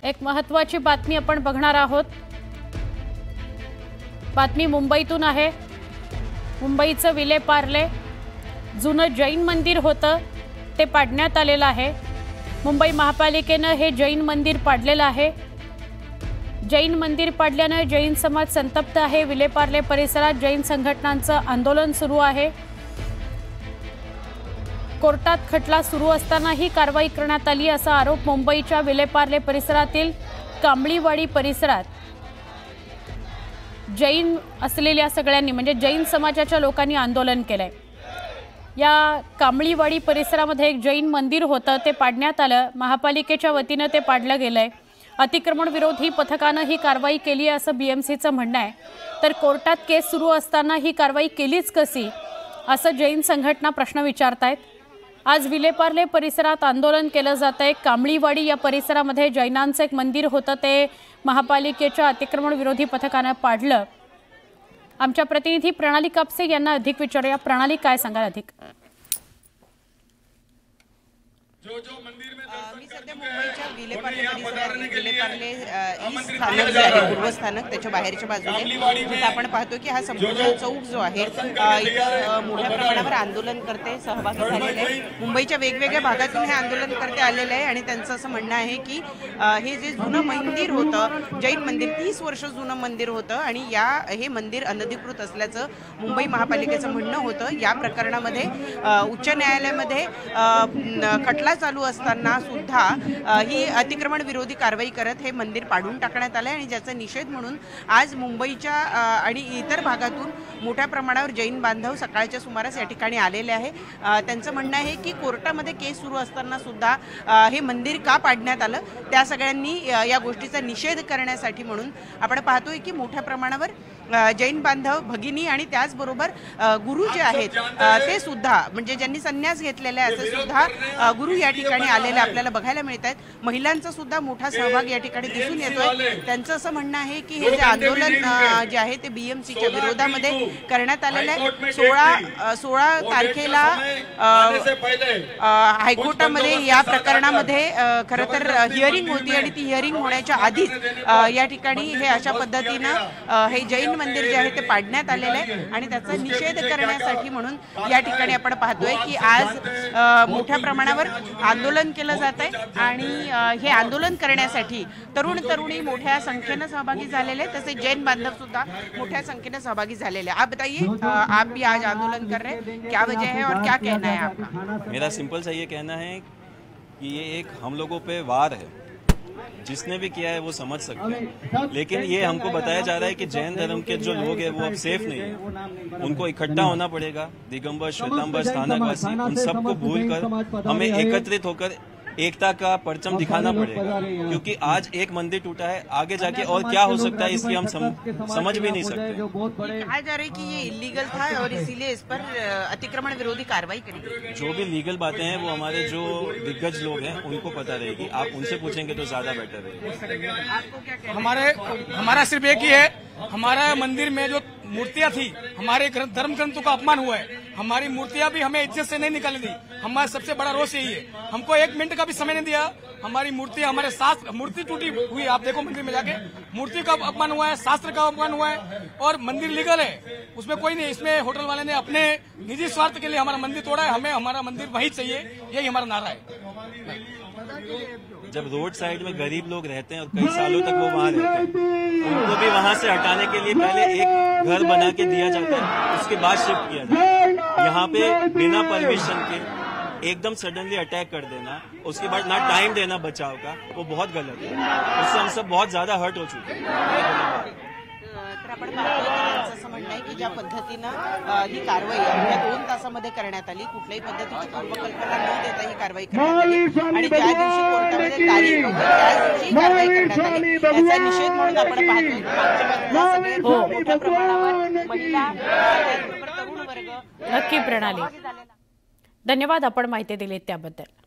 एक महत्त्वाची बातमी आपण बघणार आहोत। बातमी मुंबईतून आहे। मुंबईचं विलेपार्ले जुनं जैन मंदिर होतं ते पाडण्यात आलेलं आहे। मुंबई महापालिकेने हे जैन मंदिर पाडलेलं आहे। जैन मंदिर पाडल्याने जैन समाज संतप्त आहे। विलेपार्ले परिसरात जैन संघटनांचं आंदोलन सुरू आहे। कोर्टात खटला सुरू असताना ही कारवाई करण्यात आली असा आरोप मुंबईच्या विलेपार्ले परिसरातील कांबळीवाडी परिसरात जैन असलेल्या सगळ्यांनी म्हणजे जैन समाजाच्या लोकांनी आंदोलन केलंय। या कांबळीवाडी परिसरामध्ये एक जैन मंदिर होतं ते पाडण्यात आलं। महापालिकेच्या वतीने ते पाडलं गेलंय। अतिक्रमण विरोधी पथकाने ही कारवाई केली असं बीएमसीचं म्हणणं आहे। तर कोर्टात केस सुरू असताना ही कारवाई केलीच कशी असं जैन संघटना प्रश्न विचारतायत। आज विलेपार्ले परिसरात आंदोलन केलं जातंय। कांबळीवाडी या परिसरामध्ये जैनांचं एक मंदिर होतं ते महापालिकेच्या अतिक्रमण विरोधी पथकाने पाडलं। आमच्या प्रतिनिधी प्रणाली कापसे यांना अधिक विचारूया। प्रणाली, काय सांगाल अधिक? मी सध्या मुंबईच्या विलेपार्ले परिसरातील विलेपार्ले ईस्ट स्थानक जे आहे पूर्वस्थानक त्याच्या बाहेरच्या बाजूने जिथे आपण पाहतो की हा संपूर्ण चौक जो आहे मोठ्या प्रमाणावर आंदोलनकर्ते सहभागी झालेले आहे। मुंबईच्या वेगवेगळ्या भागातून हे आंदोलनकर्ते आलेले आहे आणि त्यांचं असं म्हणणं आहे की हे जे जुनं मंदिर होतं जैन मंदिर 30 वर्ष जुनं मंदिर होतं आणि हे मंदिर अनधिकृत असल्याचं मुंबई महापालिकेचं म्हणणं होतं। या प्रकरणामध्ये उच्च न्यायालयामध्ये खटला चालू असताना सुद्धा ही अतिक्रमण विरोधी कारवाई करत हे मंदिर पाडून टाकण्यात आले आणि ज्याचा निषेध म्हणून आज मुंबईच्या आणि इतर भागातून मोठ्या प्रमाणावर जैन बांधव सकाळच्या सुमारास या ठिकाणी आलेले आहे। त्यांचं म्हणणं आहे की कोर्टामध्ये केस सुरू असताना सुद्धा हे मंदिर का पाडण्यात आलं त्या सगळ्यांनी या गोष्टीचा निषेध करण्यासाठी म्हणून आपण पाहतोय की मोठ्या प्रमाणावर जैन बांधव भगिनी आणि त्याचबरोबर गुरु जे आहेत ते सुद्धा म्हणजे ज्यांनी संन्यास घेतलेले असे सुद्धा गुरु या ठिकाणी आलेले आपल्याला बघायला मिळत आहेत। महिलांचा सुद्धा मोठा सहभाग या ठिकाणी दिसून येतोय। त्यांचं असं म्हणणं आहे की हे जे आंदोलन जे आहे ते बीएमसीच्या विरोधामध्ये करण्यात आलेलं आहे। 16 तारखेला हायकोर्टामध्ये या प्रकरणामध्ये खरं तर हिअरिंग होती आणि ती हिअरिंग होण्याच्या आधीच या ठिकाणी हे अशा पद्धतीनं हे जैन मंदिर जे आहे ते पाडण्यात आलेलं आहे आणि त्याचा निषेध करण्यासाठी म्हणून या ठिकाणी आपण पाहतोय की आज मोठ्या प्रमाणावर आंदोलन केलं जात आहे आणि हे आंदोलन करण्यासाठी तरुण तरुणी मोठ्या संख्येने सहभागी झालेले हैं। तसे जैन बांधव सुद्धा मोठ्या संख्येने सहभागी झालेले हैं। आप बताइए, आप भी आज आंदोलन कर रहे हैं, क्या वजह है और क्या कहना है आपका? मेरा सिंपल सा ये कहना है कि ये एक हम लोगों पे वार है। जिसने भी किया है वो समझ सकते हैं, लेकिन ये हमको बताया जा रहा है कि जैन धर्म के जो लोग हैं वो अब सेफ नहीं है। उनको इकट्ठा होना पड़ेगा। दिगंबर, श्वेतांबर, स्थानकवासी उन सबको भूलकर हमें एकत्रित होकर एकता का परचम दिखाना पड़ेगा, क्योंकि आज एक मंदिर टूटा है, आगे जाके और क्या हो सकता है इसकी हम समझ भी नहीं सकते। कहा जा रहा है कि ये इलीगल था और इसीलिए इस पर अतिक्रमण विरोधी कार्रवाई करेगी। जो भी लीगल बातें हैं वो हमारे जो दिग्गज लोग हैं उनको पता रहेगी। आप उनसे पूछेंगे तो ज्यादा बेटर रहेगा। आपको क्या कहना है? हमारा सिर्फ एक ही है, हमारा मंदिर में जो मूर्तियां थी, हमारे धर्म ग्रंथों का अपमान हुआ है। हमारी मूर्तियां भी हमें इज्जत से नहीं निकालने दी। हमारा सबसे बड़ा रोष यही है। हमको 1 मिनट का भी समय नहीं दिया। हमारी मूर्ति, हमारे शास्त्र, मूर्ति टूटी हुई, आप देखो मंदिर में जाके मूर्ति का अपमान हुआ है, शास्त्र का अपमान हुआ है और मंदिर लीगल है, उसमें कोई नहीं। इसमें होटल वाले ने अपने निजी स्वार्थ के लिए हमारा मंदिर तोड़ा है। हमें हमारा मंदिर वही चाहिए, यही हमारा नारा है। जब रोड साइड में गरीब लोग रहते हैं और कई सालों तक वो वहाँ रहते हैं, उनको भी वहाँ से हटाने के लिए पहले एक घर बना के दिया जाता है, उसके बाद शिफ्ट किया जाता है। यहाँ पे बिना परमिशन के एकदम सडनली अटैक कर देना, उसके बाद ना टाइम देना बचाव का, वो बहुत गलत है। उससे हम सब बहुत ज्यादा हर्ट हो चुके हैं। आपण पाहतो त्यांचं असं म्हणणं आहे की ज्या पद्धतीनं ही कारवाई अवघ्या 2 तासामध्ये करण्यात आली, कुठल्याही पद्धतीची पूर्वकल्पना न देता ही कारवाई करण्यात आली आणि ज्या दिवशी कोर्टामध्ये तारीख होती त्याच दिवशी कारवाई करण्यात आली। याचा निषेध म्हणून आपण पाहतो सगळे मोठ्या प्रमाणावर महिला, तरुण वर्ग। नक्की प्रणाली, धन्यवाद आपण माहिती दिलीत त्याबद्दल।